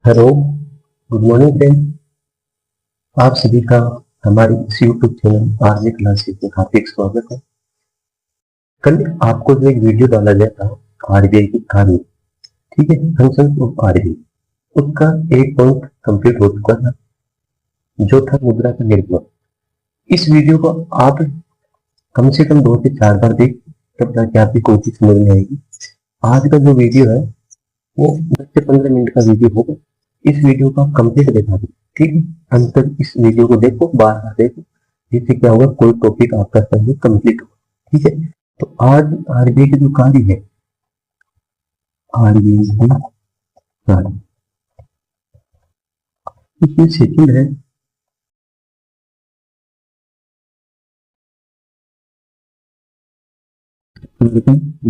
Hello, good morning friend. आप सभी का हमारे इस यूट्यूब चैनल आरजे क्लासेस में हार्दिक स्वागत है। कल आपको जो एक वीडियो डाला गया था आरबीआई की कहानी, ठीक है, फंक्शन ऑफ आरबीआई, उसका एक पॉइंट कंप्लीट हो चुका था जो था मुद्रा का निर्माण। इस वीडियो को आप कम से कम 2 से 4 बार देख, तब जाके आपकी कोई चीज समझ में आएगी। आज का जो वीडियो है वो 10 से 15 मिनट का वीडियो होगा। इस वीडियो को आप कंप्लीट देखा दो, ठीक है। अंत तक इस वीडियो को देखो, बार बार देखो, जिससे क्या होगा, कोई टॉपिक आपका समझ कंप्लीट होगा, ठीक है। तो आज आरबीआई की जो कार्य है, आरबीआई की कार्य, इसमें सेकंड है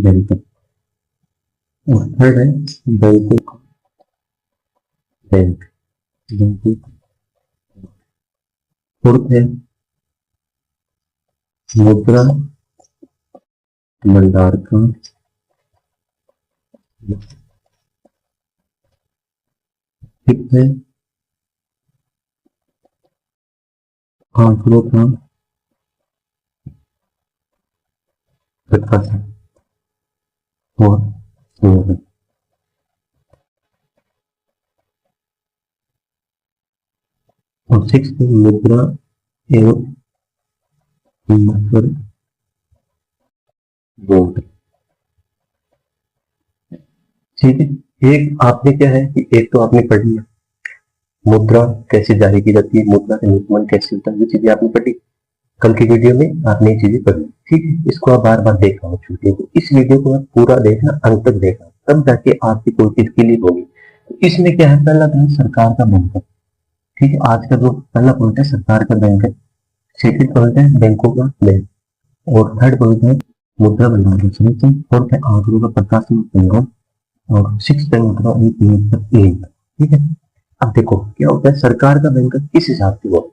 बैंक, और थर्ड है बैंकों का बैंक, बैंकों का, फोर्थ है मुद्रा भंडार का, फिफ्थ है आंकड़ों का प्रकाशन और संवर्धन, और सिक्स्थ मुद्रा एवं कीमत बोर्ड, ठीक है। एक आपने क्या है कि एक तो आपने पढ़ लिया मुद्रा कैसे जारी की जाती है, मुद्रा का निर्माण कैसे होता है, ये चीजें आपने पढ़ी। कल की वीडियो में आपने ये चीजें पढ़ी, ठीक है। इसको आप बार बार देखना हो छूटे, तो इस वीडियो को आप पूरा देखना, अंत तक देखना, तब जाके आपकी कोई चीज क्लियर होगी। तो इसमें क्या है, पहला तो है सरकार का बैंक है, ठीक है। आज का जो पहला पॉइंट है सरकार का बैंक है, सेकंड पॉइंट है बैंकों का बैंक, और थर्ड पॉइंट है मुद्रा भंडार का संरक्षण, फोर्थ है आंकड़ों का प्रकाशन संग्रह, और सिक्स है मुद्रा एक यूनिट पर एक, ठीक है। अब देखो क्या होता है, सरकार का बैंक किस हिसाब से वो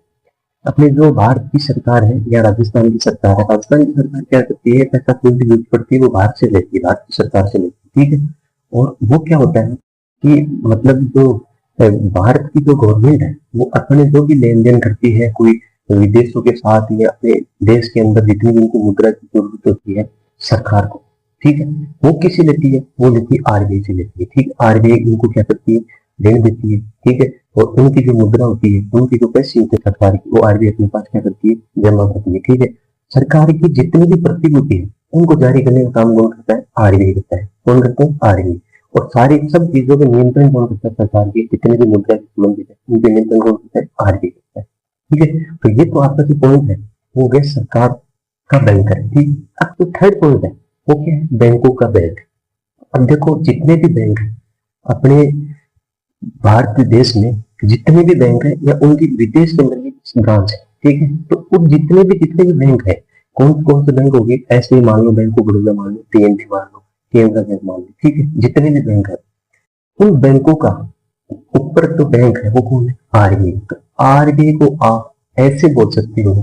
अपने जो भारत की सरकार है या राजस्थान की सरकार है, राजस्थान की सरकार क्या करती है, पैसा कोई भी यूज पड़ती है वो बाहर से लेती है, भारत की सरकार से लेती है, ठीक है। और वो क्या होता है कि मतलब जो भारत की जो गवर्नमेंट है वो अपने जो भी लेन देन करती है कोई विदेशों के साथ या अपने देश के अंदर जितनी भी उनको मुद्रा की जरूरत होती है सरकार को, ठीक है, वो किसी लेती है, वो लेती है आरबीआई से लेती है, ठीक है। आरबीआई उनको क्या करती है, ऋण देती है, ठीक है। और उनकी जो मुद्रा होती है, उनकी जो पैसे होते हैं सरकार की, वो आरबीआई अपने पास क्या करती है, जमा करती है, ठीक है। सरकार की जितनी भी प्रतिभूति है उनको जारी करने का काम कौन करता है, आरबीआई करता है। कौन करता है, आरबीआई। और सारी सब चीजों के नियंत्रण कौन करता है, सरकार की जितने भी मुद्रा से संबंधित है उनके नियंत्रण कौन करता है, आरबीआई करता है, ठीक है। तो ये तो आपका जो पॉइंट है वो गए सरकार का बैंक है, ठीक। अब तो थर्ड पॉइंट है वो क्या है, बैंकों का बैंक। अब देखो जितने भी बैंक है अपने भारत देश में, जितने भी बैंक है या उनकी विदेश के अंदर भी ब्रांच है, ठीक है। तो उन जितने भी बैंक है, कौन कौन से बैंक होगी, ऐसे ही मान लो बैंक ऑफ बड़ौदा मान लो, पीएनबी मान लो, केनरा बैंक मान लो, ठीक है। जितने भी बैंक है उन बैंकों का ऊपर जो बैंक है वो कौन है, आरबीआई। तो आरबीआई को आप ऐसे बोल सकती हो,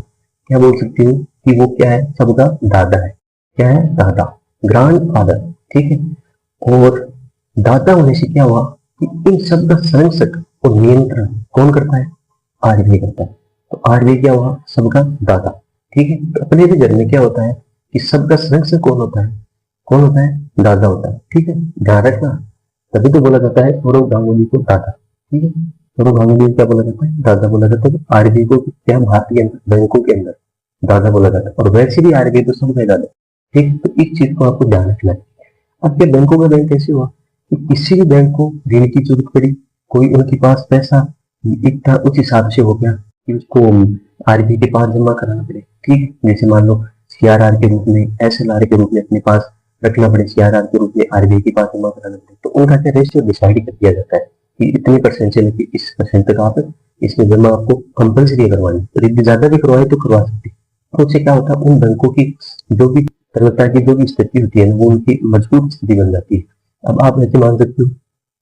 क्या बोल सकती हो कि वो क्या है, सबका दादा है। क्या है, दादा, ग्रैंड फादर, ठीक है। और दादा होने से क्या हुआ कि इन सब का संरक्षक और नियंत्रण कौन करता है, आरबीआई करता है। तो आरबीआई क्या हुआ, सबका दादा, ठीक है। तो अपने भी घर में क्या होता है कि सबका संरक्षक कौन होता है, कौन होता है, दादा होता है, ठीक है। ध्यान रखना, तभी तो बोला जाता है सौरव गांगुली को दादा, ठीक है। सौरव गांगुली को क्या बोला जाता है, दादा बोला जाता है। आरबीआई को क्या भारतीय बैंकों के अंदर दादा बोला जाता है, और वैसे भी आरबीआई तो सबका दादा, ठीक। तो इस चीज को आपको ध्यान रखना है। अब क्या बैंकों का बैंक कैसे हुआ कि किसी भी बैंक को ऋण की जरूरत पड़ी, कोई उनके पास पैसा इतना उस हिसाब से हो गया कि उसको आरबीआई के पास जमा कराना पड़े, ठीक। जैसे मान लो सीआरआर के रूप में, एसएलआर के रूप में अपने पास रखना पड़े, सीआरआर के रूप में आरबीआई के पास जमा कराना पड़े, तो उनका क्या रेशियो डिसाइड कर दिया जाता है कि इतने परसेंट से लेकर इस परसेंट तक आप इसमें जमा आपको कंपल्सरी करवानी, तो यदि ज्यादा भी करवाए तो करवा सकते। तो उससे क्या होता है, उन बैंकों की जो भी तरलता की जो भी स्थिति होती है ना, वो उनकी मजबूत स्थिति बन जाती है। अब आप ऐसे मान सकते हो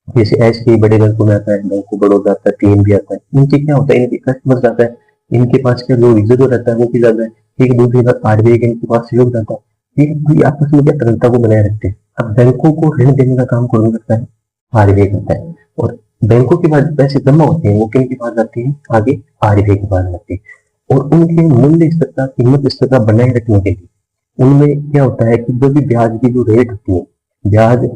जैसे ऐसे ही बड़े बैंकों में आता है, बैंक ऑफ बड़ौदा आता है, पीएनबी आता है, इनके क्या होता है, इनके कस्टमर आता है, इनके पास क्या जो रिजर्व रहता है वो भी ज्यादा है, ठीक है। दूसरी बात आरबीआई के इनके पास सहयोग रहता है, ठीक है। तो ये आपस में क्या तरलता को बनाए रखते हैं। अब बैंकों को ऋण देने का काम कौन करता है, आरबीआई करता है। और बैंकों के बाद पैसे जमा होते हैं वो किन के पास जाते हैं, आगे आरबीआई के पास जाते हैं। और उनके मूल्य स्थिरता, कीमत स्थिरता बनाए रखने के लिए उनमें क्या होता है कि जो भी ब्याज की जो रेट होती है, ब्याज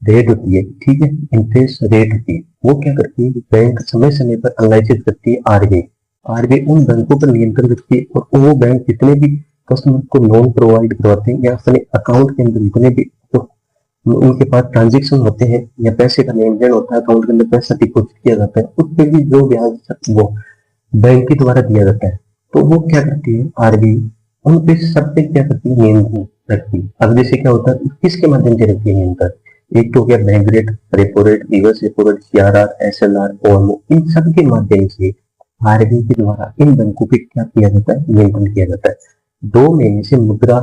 रेट होती है, ठीक है, इंटरेस्ट रेट होती है, वो क्या करती है, बैंक समय समय पर एनालिसिस करती है आरबीआई। आरबीआई उन बैंकों पर नियंत्रण रखती है और वो बैंक जितने भी कस्टमर को लोन प्रोवाइड करवाते हैं या अपने अकाउंट के अंदर जितने भी तो उनके पास ट्रांजेक्शन होते हैं या पैसे का लेन देन होता है, अकाउंट के अंदर पैसा डिपॉजिट किया जाता है, उस पर भी जो ब्याज वो बैंक के द्वारा दिया जाता है, तो वो क्या करती है आरबीआई, उन पे सब पे क्या करती है, नियंत्रण रखती है। अब जैसे क्या होता है, किसके माध्यम से रखती है नियंत्रण, एक तो हो गया bank rate, repo rate, reverse repo rate, CRR, SLR, OMO, इन सब के माध्यम से आरबीआई के द्वारा इन बैंकों पे क्या किया जाता है, नियंत्रण किया जाता है। 2 महीने से मुद्रा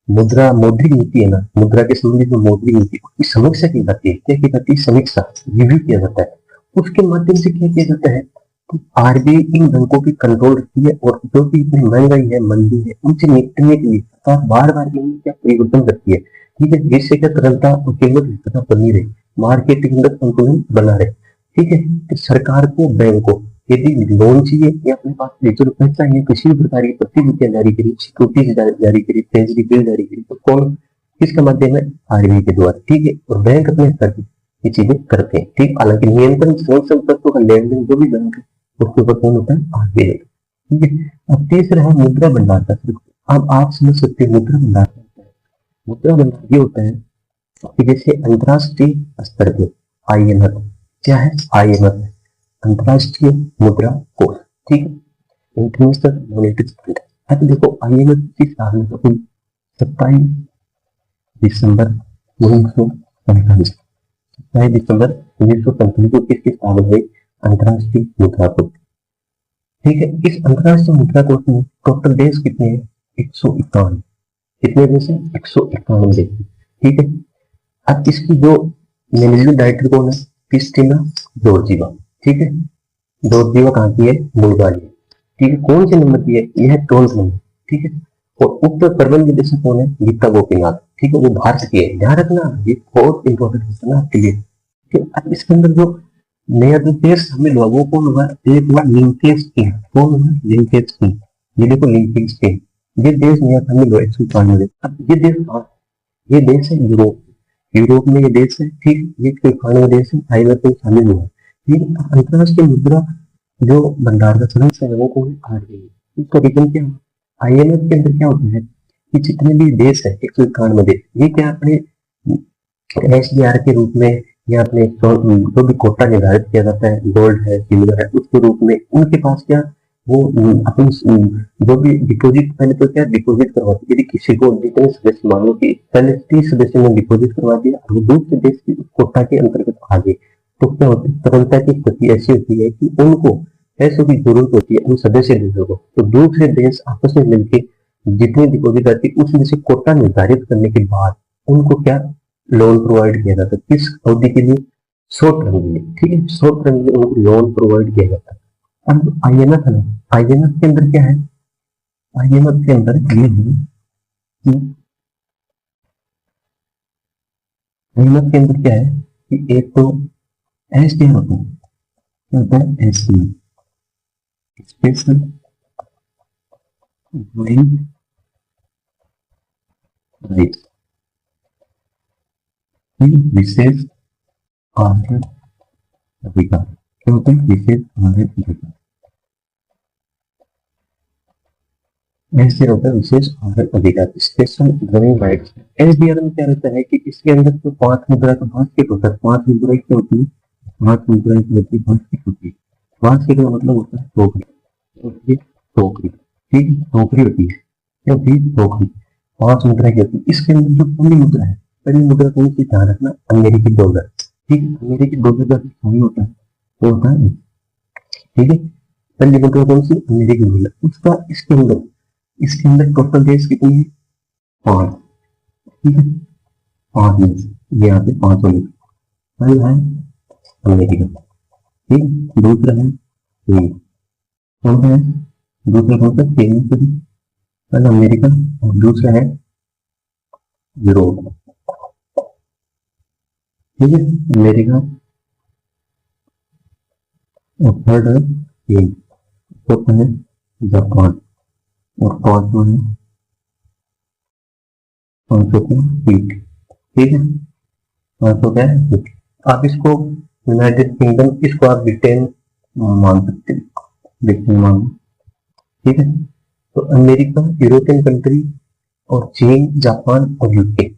मुद्रा मौद्रिक नीति है ना, मुद्रा के संबंधित जो मौद्रिक नीति उसकी समीक्षा की जाती है, क्या की जाती है, समीक्षा, रिव्यू किया जाता है। उसके माध्यम से क्या किया जाता है, तो आरबीआई इन बैंकों की कंट्रोल रखती है और जो भी इतनी महंगाई है, मंदी है, उनसे निपटने के लिए सरकार बार बार इनमें क्या परिवर्तन करती है, ठीक है, जिससे क्या तरलता और कीमत स्थिरता बनी रहे, मार्केट के अंदर संतुलन बना रहे, ठीक है। तो सरकार को, बैंक को यदि लोन चाहिए या अपने पास डिजिटल पैसा चाहिए, किसी भी प्रकार की प्रतिभूतियां जारी करी, सिक्योरिटी जारी करी, ट्रेजरी बिल जारी करी, तो कौन, किसका माध्यम है, आरबीआई के द्वारा, ठीक है। और बैंक अपने स्तर की ये चीजें करते हैं, ठीक। हालांकि नियंत्रण संपत्तियों का लेन देन जो भी बैंक है उसके ऊपर कौन होता है, आरबीआई, ठीक है। अब तीसरा है मुद्रा भंडार का स्रोत। अब आप समझ सकते हैं मुद्रा भंडार क्या होता है। मुद्रा भंडार ये होता है कि जैसे अंतरराष्ट्रीय स्तर पे आईएमएफ, क्या है, आईएमएफ अंतरराष्ट्रीय मुद्रा कोष, ठीक है, इंटरनेशनल मॉनेटरी फंड। अब देखो आईएमएफ की स्थापना हुई 27 दिसंबर 1947, 27 दिसंबर 1947 को किसकी स्थापना हुई, अंतरराष्ट्रीय मुद्रा कोष, ठीक है। इस अंतरराष्ट्रीय मुद्रा कोष में टोटल देश कितने हैं, 151, कितने देश हैं, 151 देश, ठीक है। अब इसकी जो मैनेजिंग डायरेक्टर कौन है, क्रिस्टीना जॉर्जिवा, ठीक है। जॉर्जिवा कहाँ की है, बुल्गारिया, ठीक है। कौन से नंबर की है, यह है 12 नंबर, ठीक है। और उप प्रबंध निदेशक कौन है, गीता गोपीनाथ, ठीक है, वो भारत की है, ध्यान रखना ये बहुत इंपॉर्टेंट है ना आपके लिए, ठीक है। अब इसके अंदर जो नया जो देश शामिल हुआ वो कौन हुआ, एक हुआ लिंकेज स्कीम, कौन हुआ, लिंकेज स्कीम, ये देखो लिंकेज स्कीम, ये देश नया शामिल हुआ 191। अब ये देश कहाँ, ये देश है यूरोप, यूरोप में ये देश है, ठीक, ये 191 देश है, आईएमएफ में शामिल हुआ, ठीक। अंतरराष्ट्रीय मुद्रा जो भंडार का सदस्य है वो कौन है, आरबीआई। इसका रीजन क्या है, आईएमएफ के अंदर क्या होता है कि जितने भी देश है 191 देश, ये क्या अपने एसडीआर के रूप में या अपने जो भी कोटा निर्धारित किया जाता है, गोल्ड है, सिल्वर है, उसके रूप में उनके पास क्या, वो अपनी जो भी डिपॉजिट, पहले तो क्या डिपॉजिट करवाती, यदि किसी को जितने सदस्य, मान लो कि पहले 30 सदस्य ने डिपॉजिट करवा दिया और वो दूसरे देश की उस कोटा के अंतर्गत आ गए, तो क्या होता है, तरलता की स्थिति ऐसी होती है कि उनको पैसों की जरूरत होती है उन सदस्य देशों को, तो दूसरे देश आपस में मिलकर जितनी डिपॉजिट आती है उसमें से कोटा निर्धारित करने के बाद उनको क्या लोन प्रोवाइड किया जाता है, किस अवधि के लिए, शॉर्ट टर्म के लिए, ठीक है, शॉर्ट टर्म के लिए उनको लोन प्रोवाइड किया जाता है। अब आईएमएफ है, आईएमएफ के अंदर क्या है, आईएमएफ के अंदर ये है कि आईएमएफ के अंदर क्या है कि एक तो एसडीआर होता है, क्या होता है, एसडीआर, स्पेशल ड्राइंग राइट, विशेष आर्थिक अधिकार, क्या होता है, विशेष आर्थिक अधिकार, एसडीआर होता है विशेष आर्थिक अधिकार, स्पेशल ड्राइंग राइट्स। एसडीआर में क्या रहता है कि इसके अंदर तो 5 मुद्रा का बास्केट होता है, 5 मुद्रा क्या होती है, 5 मुद्रा की होती है, बास्केट होती है, बास्केट का मतलब होता है टोकरी, टोकरी, टोकरी, ठीक है, टोकरी होती है, क्या होती है, टोकरी, 5 मुद्रा की होती है। इसके अंदर जो पहली मुद्रा है, पहली मुद्रा कौन सी, ध्यान रखना, अमेरिकी डॉलर, ठीक है, अमेरिकी डॉलर का साइन होता है, वो होता है, ठीक है। पहली मुद्रा कौन सी, अमेरिकी डॉलर, उसका इसके अंदर टोटल देश कितनी है, 5, ठीक है, 5 देश, ये यहाँ पे 5 होंगे, पहला है अमेरिका, ठीक, दूसरा है चीन, कौन है, दूसरा कौन सा, चीन, पहला अमेरिका और दूसरा है यूरोप, ठीक है, अमेरिका और थर्ड है चीन, फोर्थ है जापान और पांचवा है हीट। ठीक है, पांचवा क्या है हीट। आप इसको यूनाइटेड किंगडम, इसको आप ब्रिटेन मान सकते हैं, ब्रिटेन मान। ठीक है, तो अमेरिका, यूरोपियन कंट्री और चीन, जापान और यूके,